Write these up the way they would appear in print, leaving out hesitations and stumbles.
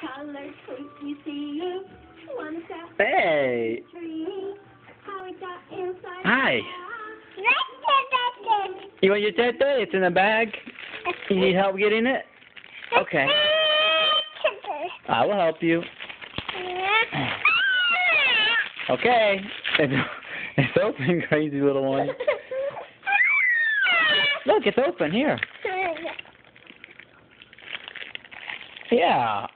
Color trees you see. One step Hey. tree. How it got inside. Hi. You want your tete? It's in the bag. You need help getting it? Okay. I will help you. Okay. It's open, crazy little one. Look, it's open. Here. Yeah.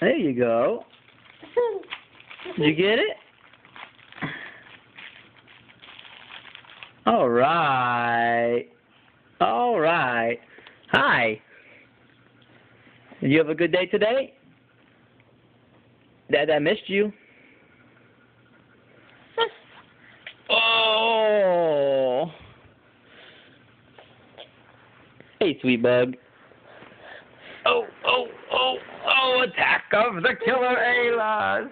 There you go. Did you get it? All right. All right. Hi. Did you have a good day today? Dad, I missed you. Oh. Hey, sweet bug. Oh, attack of the killer Aylas.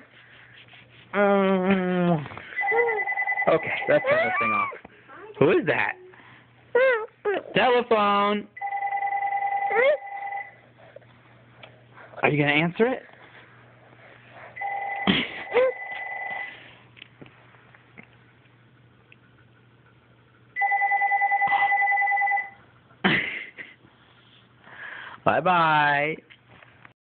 Okay, let's turn this thing off. Who is that? Telephone. Are you going to answer it? Bye-bye.